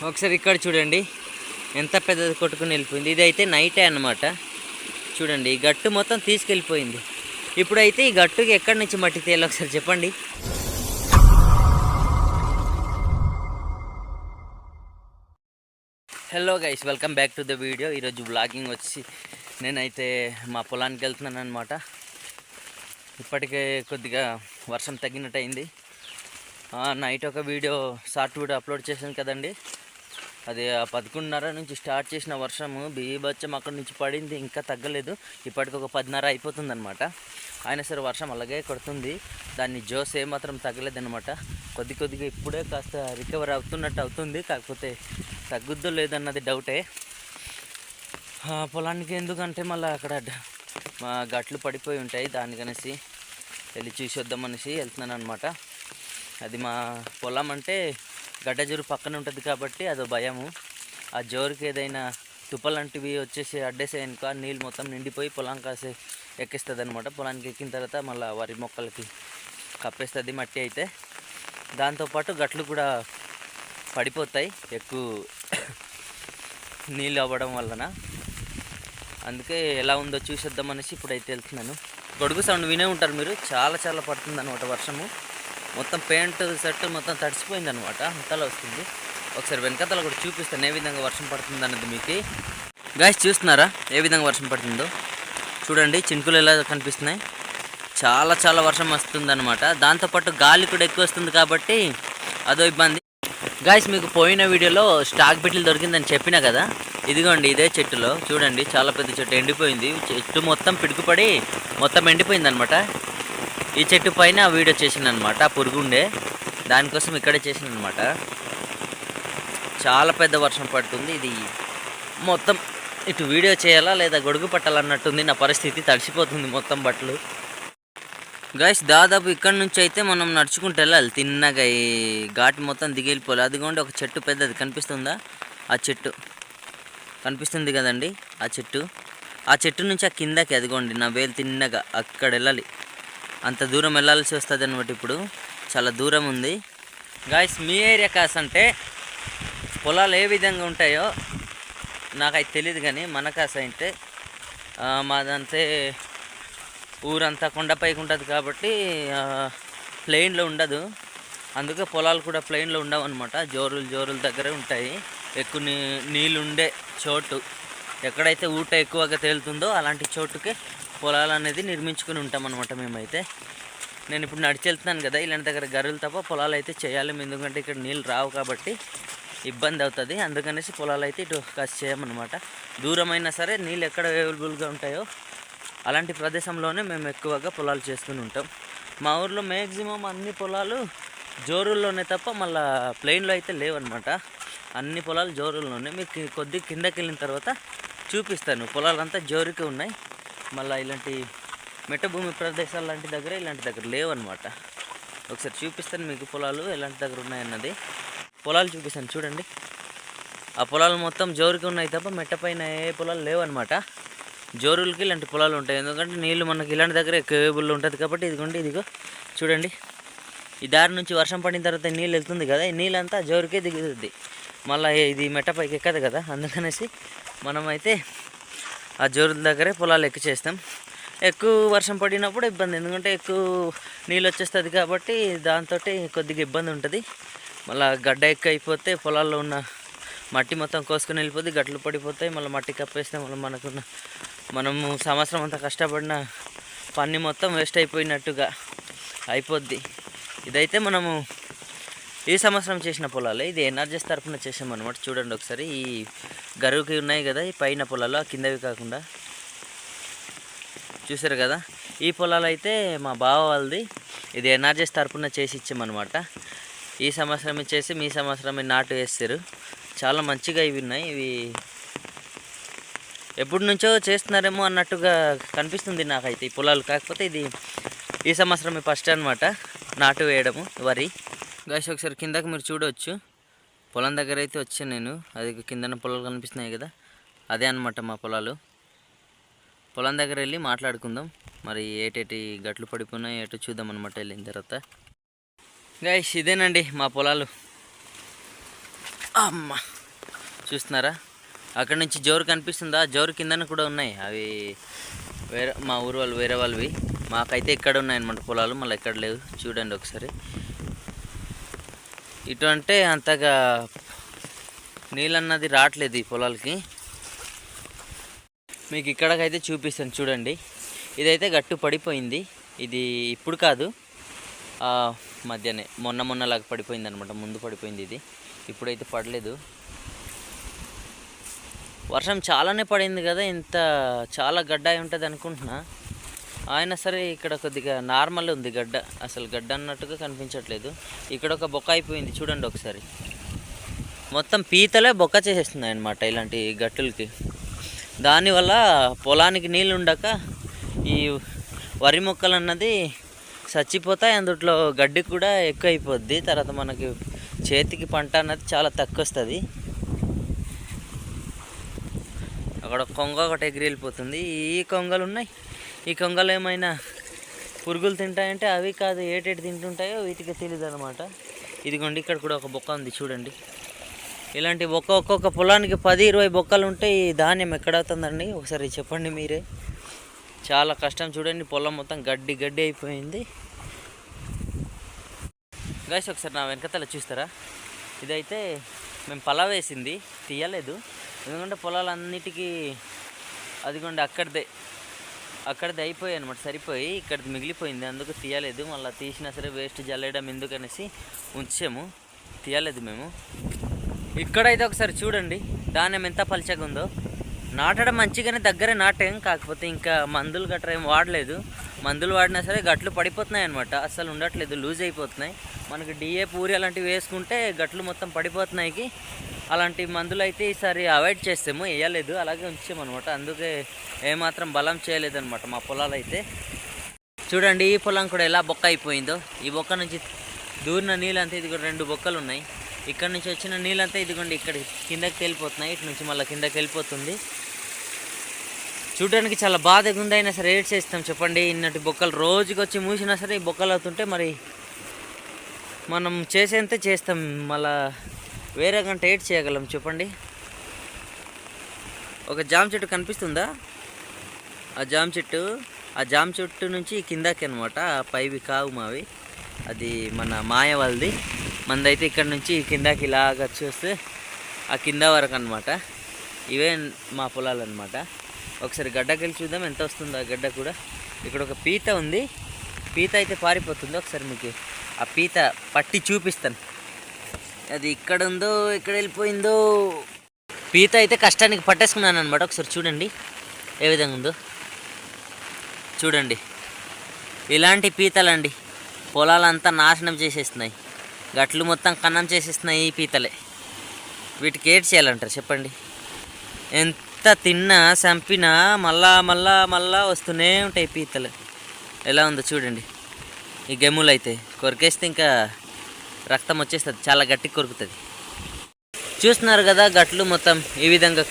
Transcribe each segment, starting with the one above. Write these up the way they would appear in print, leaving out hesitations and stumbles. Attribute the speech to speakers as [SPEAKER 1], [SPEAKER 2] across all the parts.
[SPEAKER 1] ఒకసారి ఇక్కడ చూడండి ఎంత పెద్దది కొట్టుకుని వెళ్ళిపోయింది. ఇదైతే నైటే అన్నమాట. చూడండి ఈ గట్టు మొత్తం తీసుకెళ్ళిపోయింది. ఇప్పుడైతే ఈ గట్టుకి ఎక్కడి నుంచి మట్టి తేయాలి ఒకసారి చెప్పండి. Hello guys, welcome back to the video. ఈరోజు బ్లాగింగ్ వచ్చి నేనైతే మా పొలానికి వెళ్తున్నాను అనమాట. ఇప్పటికే కొద్దిగా వర్షం తగ్గినట్టు అయింది. నైట్ ఒక వీడియో షార్ట్ వీడియో అప్లోడ్ చేశాను కదండి. అది 11:30 నుంచి స్టార్ట్ చేసిన వర్షము బీభత్సం అక్కడి నుంచి పడింది, ఇంకా తగ్గలేదు. ఇప్పటికి ఒక 10:30 అయిపోతుంది అనమాట. అయినా సరే వర్షం అలాగే కొడుతుంది. దాన్ని జోస్ ఏమాత్రం తగ్గలేదన్నమాట. కొద్దిగా ఇప్పుడే కాస్త రికవర్ అవుతున్నట్టు అవుతుంది. కాకపోతే తగ్గుద్దో లేదన్నది డౌటే. పొలానికి ఎందుకంటే మళ్ళీ అక్కడ గట్లు పడిపోయి ఉంటాయి, దానికనేసి వెళ్ళి చూసి వద్దామనేసి వెళ్తున్నాను అనమాట. అది మా పొలం అంటే గడ్డ జోరు పక్కన ఉంటుంది కాబట్టి అదో భయము. ఆ జోరుకి ఏదైనా తుప్పలాంటివి వచ్చేసి అడ్డేసాయనుకో నీళ్ళు మొత్తం నిండిపోయి పొలం కాసే ఎక్కిస్తుంది అనమాట. పొలానికి ఎక్కిన తర్వాత మళ్ళీ వరి మొక్కలకి కప్పేస్తుంది మట్టి అయితే. దాంతోపాటు గట్లు కూడా పడిపోతాయి ఎక్కువ నీళ్ళు అవ్వడం వలన. అందుకే ఎలా ఉందో చూసేద్దామనేసి ఇప్పుడైతే వెళ్తున్నాను. గొడుగు సౌండ్ వినే ఉంటారు మీరు. చాలా పడుతుంది అనమాట వర్షము. మొత్తం పెయింట్ సెట్ మొత్తం తడిసిపోయింది అనమాట, అంతలా వస్తుంది. ఒకసారి వెనకతల కూడా చూపిస్తాను ఏ విధంగా వర్షం పడుతుంది అన్నది మీకు. గాయస్ చూస్తున్నారా ఏ విధంగా వర్షం పడుతుందో? చూడండి చినుకులు ఎలా కనిపిస్తున్నాయి. చాలా వర్షం వస్తుంది అనమాట. దాంతోపాటు గాలి కూడా ఎక్కువ వస్తుంది కాబట్టి అదో ఇబ్బంది. గాయస్ మీకు పోయిన వీడియోలో స్టాక్ బిట్లు దొరికిందని చెప్పినా కదా. ఇదిగోండి ఇదే చెట్టులో చూడండి, చాలా పెద్ద చెట్టు ఎండిపోయింది. చెట్టు మొత్తం పిడుకుపడి మొత్తం ఎండిపోయింది అనమాట. ఈ చెట్టు పైన వీడియో చేసిన అనమాట. పురుగుండే దానికోసం ఇక్కడే చేసిన అనమాట. చాలా పెద్ద వర్షం పడుతుంది. ఇది మొత్తం ఇటు వీడియో చేయాలా లేదా గొడుగు పట్టాలన్నట్టుంది నా పరిస్థితి. తడిసిపోతుంది మొత్తం బట్టలు. గాయస్ దాదాపు ఇక్కడ నుంచి అయితే మనం నడుచుకుంటూ వెళ్ళాలి. తిన్నగా ఈ ఘాటి మొత్తం దిగిపోవాలి. అదిగోండి ఒక చెట్టు పెద్దది కనిపిస్తుందా? ఆ చెట్టు కనిపిస్తుంది కదండి, ఆ చెట్టు నుంచి ఆ కిందకి అదిగోండి నా వేలు తిన్నగా అక్కడ వెళ్ళాలి. అంత దూరం వెళ్ళాల్సి వస్తుంది అనమాట. ఇప్పుడు చాలా దూరం ఉంది. గాయస్ మీ ఏరియా కాస్ అంటే పొలాలు ఏ విధంగా ఉంటాయో నాకైతే తెలియదు, కానీ మన కాస అయితే మాదంతే ఊరంతా కొండపైకి ఉంటుంది కాబట్టి ప్లెయిన్లో ఉండదు. అందుకే పొలాలు కూడా ప్లెయిన్లో ఉండవు అనమాట. జోరుల దగ్గరే ఉంటాయి. ఎక్కువ నీళ్ళు ఉండే చోటు ఎక్కడైతే ఊట ఎక్కువగా తేలుతుందో అలాంటి చోటుకే పొలాలు అనేది నిర్మించుకుని ఉంటాం అనమాట మేమైతే. నేను ఇప్పుడు నడిచి వెళ్తున్నాను కదా, ఇలాంటి దగ్గర గర్రెలు తప్ప పొలాలు అయితే చేయాలి. ఎందుకంటే ఇక్కడ నీళ్ళు రావు కాబట్టి ఇబ్బంది అవుతుంది. అందుకనేసి పొలాలు అయితే ఇటు కాసి చేయమన్నమాట. దూరమైనా సరే నీళ్ళు ఎక్కడ అవైలబుల్గా ఉంటాయో అలాంటి ప్రదేశంలోనే మేము ఎక్కువగా పొలాలు చేసుకుని ఉంటాం. మా ఊర్లో మ్యాక్సిమం అన్ని పొలాలు జోరుల్లోనే తప్ప మళ్ళీ ప్లెయిన్లో అయితే లేవన్నమాట. అన్ని పొలాలు జోరుల్లోనే. మీకు కొద్దిగా కిందకి వెళ్ళిన తర్వాత చూపిస్తాను. పొలాలంతా జోరుకే ఉన్నాయి. మళ్ళీ ఇలాంటి మెట్టభూమి ప్రదేశాలు లాంటి దగ్గర లేవన్నమాట. ఒకసారి చూపిస్తాను మీకు పొలాలు ఎలాంటి దగ్గర ఉన్నాయన్నది. పొలాలు చూపిస్తాను చూడండి. ఆ పొలాలు మొత్తం జోరుకి ఉన్నాయి తప్ప మెట్ట పైన ఏ పొలాలు లేవన్నమాట. జోరులకి ఇలాంటి పొలాలు ఉంటాయి. ఎందుకంటే నీళ్ళు మనకి ఇలాంటి దగ్గర కేబుల్ ఉంటుంది కాబట్టి. ఇదిగో చూడండి, ఈ దారి నుంచి వర్షం పడిన తర్వాత నీళ్ళు వెళ్తుంది కదా, ఈ నీళ్ళంతా జోరుకే దిగుతుంది. మళ్ళీ ఇది మెట్ట పైకి ఎక్కదు కదా, అందుకనేసి మనమైతే ఆ జోరుల దగ్గరే పొలాలు ఎక్కువ చేస్తాం. ఎక్కువ వర్షం పడినప్పుడు ఇబ్బంది, ఎందుకంటే ఎక్కువ నీళ్ళు వచ్చేస్తుంది కాబట్టి దాంతో కొద్దిగా ఇబ్బంది ఉంటుంది. మళ్ళీ గడ్డ ఎక్కువ అయిపోతే పొలాల్లో ఉన్న మట్టి మొత్తం కోసుకొని వెళ్ళిపోతే గట్లు పడిపోతాయి. మళ్ళీ మట్టి కప్పేస్తే మళ్ళీ మనము సంవత్సరం అంతా కష్టపడిన పని మొత్తం వేస్ట్ అయిపోయినట్టుగా అయిపోద్ది. ఇదైతే మనము ఈ సంవత్సరం చేసిన పొలాలే. ఇది ఎన్ఆర్జీఎస్ తరఫున చేసామన్నమాట. చూడండి ఒకసారి ఈ గరువుకి ఉన్నాయి కదా ఈ పైన పొలాలు, ఆ కిందవి కాకుండా చూసారు కదా. ఈ పొలాలు అయితే మా బావ వాళ్ళది. ఇది ఎన్ఆర్జీఎస్ తరఫున చేసి ఇచ్చామన్నమాట. ఈ సంవత్సరం చేసి మీ సంవత్సరమే నాటు వేస్తారు. చాలా మంచిగా ఇవి ఉన్నాయి. ఇవి ఎప్పటి నుంచో చేస్తున్నారేమో అన్నట్టుగా కనిపిస్తుంది నాకైతే ఈ పొలాలు. కాకపోతే ఇది ఈ సంవత్సరమే ఫస్ట్ అనమాట నాటు వేయడము వరి. గాయస్ ఒకసారి కిందకి మీరు చూడవచ్చు. పొలం దగ్గర అయితే వచ్చాను నేను. అది కిందన పొలాలు కనిపిస్తున్నాయి కదా, అదే అనమాట మా పొలాలు. పొలం దగ్గర వెళ్ళి మాట్లాడుకుందాం. మరి ఏటేటి గట్లు పడిపోయినాయి ఏటో చూద్దాం అనమాట వెళ్ళిన తర్వాత. గాయస్ ఇదేనండి మా పొలాలు. అమ్మ చూస్తున్నారా, అక్కడ నుంచి జోరు కనిపిస్తుందా? జోరు కిందన కూడా ఉన్నాయి. అవి వేరే మా ఊరు వాళ్ళు, వేరే వాళ్ళవి. మాకైతే ఇక్కడ ఉన్నాయన్నమాట పొలాలు, మళ్ళీ ఎక్కడ లేవు. చూడండి ఒకసారి. ఇటు అంటే అంతగా నీళ్ళన్నది రావట్లేదు ఈ పొలాలకి. మీకు ఇక్కడికైతే చూపిస్తాను చూడండి. ఇదైతే గట్టు పడిపోయింది. ఇది ఇప్పుడు కాదు, మధ్యనే మొన్నలాగా పడిపోయింది అనమాట. ముందు పడిపోయింది ఇది, ఇప్పుడైతే పడలేదు. వర్షం చాలానే పడింది కదా, ఇంత చాలా గడ్డ అయి ఉంటుంది అనుకుంటున్నా. అయినా సరే ఇక్కడ కొద్దిగా నార్మల్ ఉంది గడ్డ, అసలు గడ్డ అన్నట్టుగా కనిపించట్లేదు. ఇక్కడ ఒక బొక్క అయిపోయింది చూడండి ఒకసారి. మొత్తం పీతలే బొక్క చేసేస్తున్నాయి అన్నమాట ఇలాంటి గట్టులకి. దానివల్ల పొలానికి నీళ్ళు ఉండక ఈ వరి మొక్కలు అన్నది చచ్చిపోతాయి. అందుట్లో గడ్డి కూడా ఎక్కువ అయిపోద్ది. తర్వాత మనకి చేతికి పంట అన్నది చాలా తక్కువ వస్తుంది. అక్కడ కొంగ ఒకటి ఎగిరి వెళ్ళిపోతుంది. ఈ కొంగలు ఉన్నాయి. ఈ కొంగలు ఏమైనా పురుగులు తింటాయంటే అవి కాదు, ఏటేటి తింటుంటాయో వీటికి తెలియదు అనమాట. ఇదిగోండి ఇక్కడ కూడా ఒక బొక్క ఉంది చూడండి. ఇలాంటి బొక్క ఒక్కొక్క పొలానికి 10-20 బొక్కలు ఉంటే ఈ ధాన్యం ఎక్కడవుతుందండి ఒకసారి చెప్పండి మీరే. చాలా కష్టం. చూడండి పొలం మొత్తం గడ్డి అయిపోయింది. గైస్ ఒకసారి నా వెనకతల చూస్తారా? ఇదైతే మేము పలా వేసింది, తీయలేదు. ఎందుకంటే పొలాలన్నిటికీ అదిగోండి అక్కడిది అయిపోయాయి అనమాట, సరిపోయి ఇక్కడిది మిగిలిపోయింది. అందుకు తీయలేదు. మళ్ళీ తీసినా సరే వేస్ట్ జల్లేయడం ఎందుకనేసి ఉంచాము, తీయలేదు మేము. ఇక్కడైతే ఒకసారి చూడండి ధాన్యం ఎంత పలచగా ఉందో. నాటడం మంచిగానే దగ్గరే నాటాం, కాకపోతే ఇంకా మందులు గట్రా ఏం వాడలేదు. మందులు వాడినా సరే గట్లు పడిపోతున్నాయి అనమాట, అస్సలు ఉండట్లేదు, లూజ్ అయిపోతున్నాయి. మనకి డిఏ పూరి అలాంటివి వేసుకుంటే గట్లు మొత్తం పడిపోతున్నాయి. అలాంటి మందులు అయితే ఈసారి అవాయిడ్ చేస్తాము, వేయలేదు, అలాగే ఉంచామన్నమాట. అందుకే ఏమాత్రం బలం చేయలేదన్నమాట మా పొలాలు అయితే. చూడండి ఈ పొలం కూడా ఎలా బొక్క అయిపోయిందో. ఈ బొక్క నుంచి దూరిన నీళ్ళంతా ఇదిగో 2 బొక్కలు ఉన్నాయి. ఇక్కడ నుంచి వచ్చిన నీళ్ళంతా ఇదిగోండి ఇక్కడ కిందకి వెళ్ళిపోతున్నాయి. ఇటు నుంచి మళ్ళీ కిందకి వెళ్ళిపోతుంది. చూడడానికి చాలా బాధగా ఉంది. అయినా సరే ఏడ్ చేస్తాం చెప్పండి. ఇన్నటి బొక్కలు రోజుకి వచ్చి మూసినా సరే ఈ బొక్కలు అవుతుంటే మరి మనం చేసేంతే చేస్తాం, మళ్ళా వేరే గంట ఏడ్ చేయగలం చెప్పండి. ఒక జామ చెట్టు కనిపిస్తుందా? ఆ జామ చెట్టు నుంచి కిందకి అనమాట. పైవి కావు మావి, అది మన మాయ వాళ్ళది. మనదైతే ఇక్కడ నుంచి కిందకి ఇలాగ చూస్తే ఆ కింద వరకు అనమాట. ఇవే మా పొలాలు అనమాట. ఒకసారి గడ్డకి వెళ్ళి చూద్దాం ఎంత వస్తుందో ఆ గడ్డ కూడా. ఇక్కడ ఒక పీత ఉంది, పీత అయితే పారిపోతుంది. ఒకసారి మీకు ఆ పీత పట్టి చూపిస్తాను. అది ఇక్కడ ఉందో ఇక్కడ వెళ్ళిపోయిందో. పీత అయితే కష్టానికి పట్టేసుకున్నాను అనమాట. ఒకసారి చూడండి ఏ విధంగా ఉందో చూడండి. ఇలాంటి పీతలండి పొలాలంతా నాశనం చేసేస్తున్నాయి, గట్లు మొత్తం కన్నం చేసేస్తున్నాయి ఈ పీతలే. వీటికి ఏడ్ చేయాలంటారు చెప్పండి. ఎంత తిన్నా చంపినా మళ్ళా వస్తూనే ఉంటాయి పీతలు. ఎలా ఉందో చూడండి. ఈ గెమ్ములు అయితే కొరికేస్తే ఇంకా రక్తం వచ్చేస్తుంది, చాలా గట్టిగా కొరుకుతుంది. చూస్తున్నారు కదా గట్లు మొత్తం ఈ విధంగా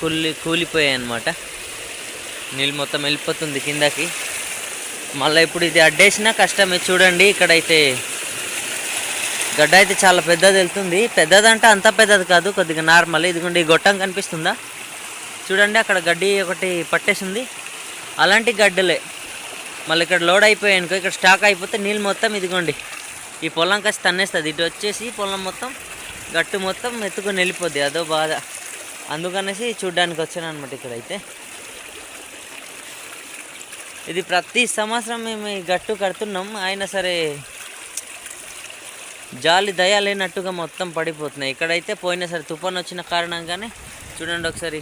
[SPEAKER 1] కూలిపోయాయి అన్నమాట. నీళ్ళు మొత్తం వెళ్ళిపోతుంది కిందకి. మళ్ళీ ఇప్పుడు ఇది అడ్డేసినా కష్టమే. చూడండి ఇక్కడైతే గడ్డ అయితే చాలా పెద్దది వెళ్తుంది. పెద్దదంటే అంత పెద్దది కాదు, కొద్దిగా నార్మల్. ఇదిగోండి ఈ గొట్టం కనిపిస్తుందా? చూడండి అక్కడ గడ్డి ఒకటి పట్టేసింది. అలాంటి గడ్డలే మళ్ళీ ఇక్కడ లోడ్ అయిపోయానుకో, ఇక్కడ స్టాక్ అయిపోతే నీళ్ళు మొత్తం ఇదిగోండి ఈ పొలం కాసి తన్నేస్తుంది. ఇటు వచ్చేసి పొలం మొత్తం గట్టు మొత్తం ఎత్తుకొని వెళ్ళిపోద్ది. అదో బాధ. అందుకనేసి చూడ్డానికి వచ్చాను అనమాట. ఇక్కడైతే ఇది ప్రతి సంవత్సరం మేము ఈ గట్టు కడుతున్నాం, అయినా సరే జాలి దయ లేనట్టుగా మొత్తం పడిపోతున్నాయి. ఇక్కడైతే పోయినా సరే తుఫాను వచ్చిన కారణంగానే చూడండి ఒకసారి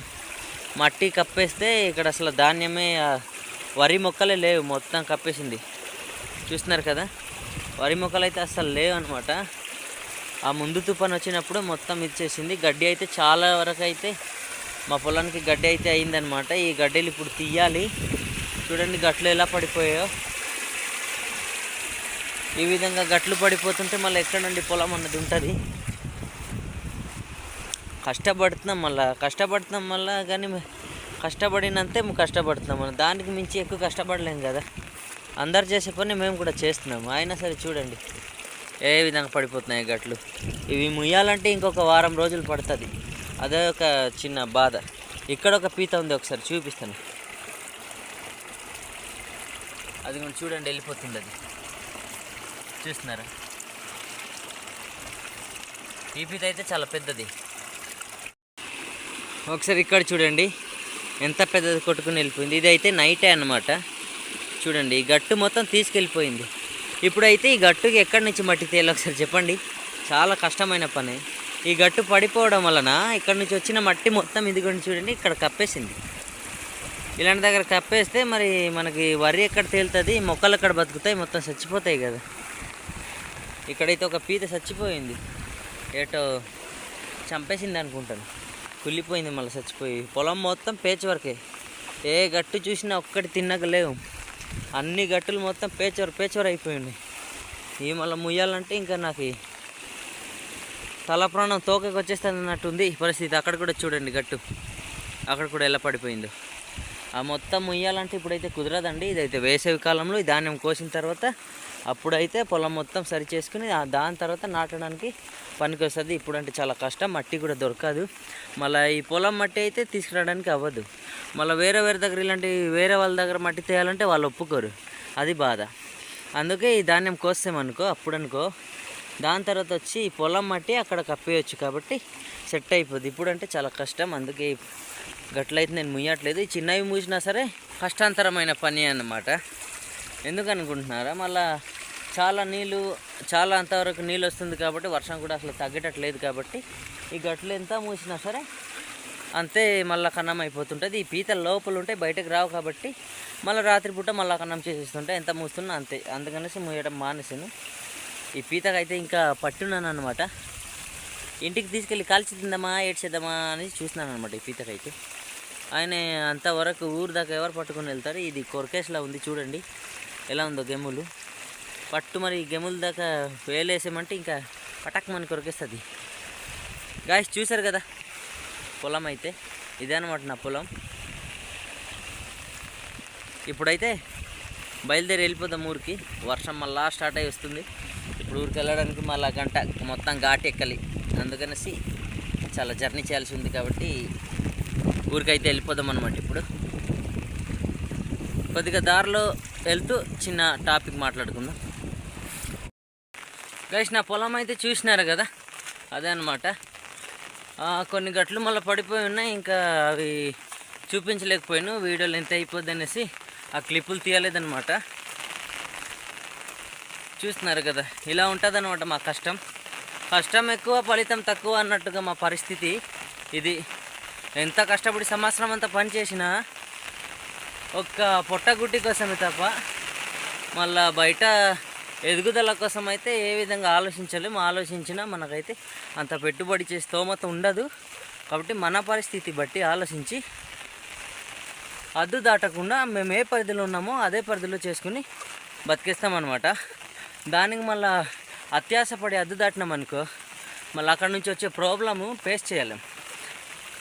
[SPEAKER 1] మట్టి కప్పేస్తే ఇక్కడ అసలు ధాన్యమే, వరి మొక్కలే లేవు, మొత్తం కప్పేసింది. చూస్తున్నారు కదా వరి మొక్కలు అయితే అసలు లేవు అనమాట. ఆ ముందు తుఫాను వచ్చినప్పుడు మొత్తం ఇచ్చేసింది. గడ్డి అయితే చాలా వరకు అయితే మా పొలానికి గడ్డి అయితే అయిందనమాట. ఈ గడ్డలు ఇప్పుడు తీయాలి. చూడండి గట్లు ఎలా పడిపోయాయో. ఈ విధంగా గట్లు పడిపోతుంటే మళ్ళీ ఎక్కడండి పొలం అన్నది ఉంటుంది. కష్టపడుతున్నాం మళ్ళీ కానీ కష్టపడినంతే కష్టపడుతున్నాం మనం, దానికి మించి ఎక్కువ కష్టపడలేం కదా. అందరు చేసే పని మేము కూడా చేస్తున్నాము, అయినా సరే చూడండి ఏ విధంగా పడిపోతున్నాయి గట్లు. ఇవి ముయ్యాలంటే ఇంకొక వారం రోజులు పడుతుంది. అదే ఒక చిన్న బాధ. ఇక్కడ ఒక పీత ఉంది, ఒకసారి చూపిస్తాను. అది కూడా చూడండి, వెళ్ళిపోతుంది. అది చూస్తున్నారా? ఈ పీత అయితే చాలా పెద్దది. ఒకసారి ఇక్కడ చూడండి ఎంత పెద్దది కొట్టుకుని వెళ్ళిపోయింది. ఇది అయితే నైటే అన్నమాట. చూడండి ఈ గట్టు మొత్తం తీసుకెళ్ళిపోయింది. ఇప్పుడైతే ఈ గట్టుకి ఎక్కడి నుంచి మట్టి తేయాలి ఒకసారి చెప్పండి. చాలా కష్టమైన పని. ఈ గట్టు పడిపోవడం వలన ఇక్కడ నుంచి వచ్చిన మట్టి మొత్తం ఇదిగోండి చూడండి ఇక్కడ కప్పేసింది. ఇలాంటి దగ్గర కప్పేస్తే మరి మనకి వరి ఎక్కడ తేలుతుంది, మొక్కలు ఎక్కడ బతుకుతాయి, మొత్తం చచ్చిపోతాయి కదా. ఇక్కడైతే ఒక పీత చచ్చిపోయింది, ఏటో చంపేసింది అనుకుంటాను. కుళ్ళిపోయింది మళ్ళీ చచ్చిపోయి. పొలం మొత్తం పేచ్ వరకే. ఏ గట్టు చూసినా ఒక్కటి తిన్నగలేవు. అన్ని గట్టులు మొత్తం పేచవర్ అయిపోయింది. ఈ మళ్ళీ ముయ్యాలంటే ఇంకా నాకు తల ప్రాణం తోకకి వచ్చేస్తుంది అన్నట్టుంది పరిస్థితి. అక్కడ కూడా చూడండి గట్టు, అక్కడ కూడా ఎలా పడిపోయిందో. ఆ మొత్తం ముయ్యాలంటే ఇప్పుడైతే కుదరదండి. ఇదైతే వేసవి కాలంలో ఈ ధాన్యం కోసిన తర్వాత అప్పుడైతే పొలం మొత్తం సరి చేసుకుని దాని తర్వాత నాటడానికి పనికి వస్తుంది. ఇప్పుడంటే చాలా కష్టం, మట్టి కూడా దొరకదు. మళ్ళీ ఈ పొలం మట్టి అయితే తీసుకురావడానికి అవ్వదు. మళ్ళీ వేరే దగ్గర ఇలాంటి వేరే వాళ్ళ దగ్గర మట్టి తేయాలంటే వాళ్ళు ఒప్పుకోరు, అది బాధ. అందుకే ఈ ధాన్యం కోస్తామనుకో అప్పుడనుకో దాని తర్వాత వచ్చి ఈ పొలం మట్టి అక్కడ కప్పేయచ్చు కాబట్టి సెట్ అయిపోద్ది. ఇప్పుడంటే చాలా కష్టం, అందుకే గట్లయితే నేను ముయ్యట్లేదు. ఈ చిన్నవి మూసినా సరే కష్టాంతరమైన పని అన్నమాట. ఎందుకు అనుకుంటున్నారా? మళ్ళీ చాలా అంతవరకు నీళ్ళు వస్తుంది కాబట్టి వర్షం కూడా అసలు తగ్గేటట్లేదు కాబట్టి ఈ గట్లు ఎంత మూసినా సరే అంతే మళ్ళీ కన్నం అయిపోతుంటుంది. ఈ పీతలు లోపల ఉంటే బయటకు రావు కాబట్టి మళ్ళీ రాత్రిపూట మళ్ళీ కన్నం చేసేస్తుంటే ఎంత మూస్తున్నా అంతే. అందుకనేసి మూయడం మానేసాను. ఈ పీతకైతే ఇంకా పట్టున్నాను అనమాట. ఇంటికి తీసుకెళ్ళి కాల్చి తిందామా ఏడ్చేద్దామా అని చూస్తున్నాను అనమాట. ఈ పీతకైతే ఆయన అంతవరకు ఊరు దాకా ఎవరు పట్టుకొని వెళ్తారు. ఇది కొరకేస్లా ఉంది చూడండి ఎలా ఉందో గెమ్ములు పట్టు. మరి గెమ్ముల దాకా వేలేసామంటే ఇంకా పటక్ మన కొరికేస్తుంది. గాయస్ చూసారు కదా పొలం అయితే ఇదే అనమాట నా పొలం. ఇప్పుడైతే బయలుదేరి వెళ్ళిపోదాం ఊరికి. వర్షం మళ్ళా స్టార్ట్ అయ్యి వస్తుంది. ఇప్పుడు ఊరికి వెళ్ళడానికి మళ్ళీ గంట మొత్తం ఘాట్ ఎక్కాలి. అందుకనేసి చాలా జర్నీ చేయాల్సి ఉంది కాబట్టి ఊరికైతే వెళ్ళిపోదాం అనమాట. ఇప్పుడు కొద్దిగా దారిలో వెళ్తూ చిన్న టాపిక్ మాట్లాడుకుందాం. గైస్ నా పొలం అయితే చూసినారు కదా, అదే అనమాట. కొన్ని గట్లు మళ్ళీ పడిపోయి ఉన్నాయి, ఇంకా అవి చూపించలేకపోయాను. వీడియోలు ఎంత అయిపోద్ది అనేసి ఆ క్లిప్పులు తీయలేదన్నమాట. చూస్తున్నారు కదా ఇలా ఉంటుంది అనమాట మా కష్టం. కష్టం ఎక్కువ ఫలితం తక్కువ అన్నట్టుగా మా పరిస్థితి ఇది. ఎంత కష్టపడి సంవత్సరం అంతా పని చేసినా ఒక్క పొట్టగుడ్డి కోసమే తప్ప మళ్ళా బయట ఎదుగుదల కోసం అయితే ఏ విధంగా ఆలోచించలేము. ఆలోచించినా మనకైతే అంత పెట్టుబడి చేసే స్తోమత ఉండదు. కాబట్టి మన పరిస్థితి బట్టి ఆలోచించి అద్దు దాటకుండా మేము ఏ పరిధిలో ఉన్నామో అదే పరిధిలో చేసుకుని బతికేస్తామన్నమాట. దానికి మళ్ళీ అత్యాసపడి అద్దు దాటినామనుకో మళ్ళీ అక్కడ నుంచి వచ్చే ప్రాబ్లము ఫేస్ చేయలేము.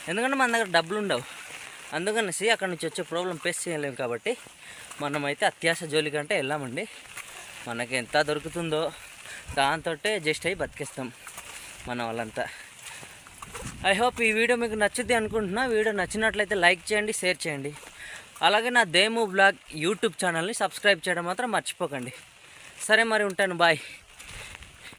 [SPEAKER 1] ఎందుకంటే మన దగ్గర డబ్బులు ఉండవు. అందుకనేసి అక్కడ నుంచి వచ్చే ప్రాబ్లం ఫేస్ చేయలేము. కాబట్టి మనమైతే అత్యాస జోలికంటే వెళ్ళామండి. మనకి ఎంత దొరుకుతుందో దాంతో జస్ట్ అయ్యి బతికేస్తాం మన వాళ్ళంతా. ఐ హోప్ ఈ వీడియో మీకు నచ్చుద్ది అనుకుంటున్నా. వీడియో నచ్చినట్లయితే లైక్ చేయండి, షేర్ చేయండి. అలాగే నా దేము బ్లాగ్ యూట్యూబ్ ఛానల్ని సబ్స్క్రైబ్ చేయడం మాత్రం మర్చిపోకండి. సరే మరి ఉంటాను, బాయ్.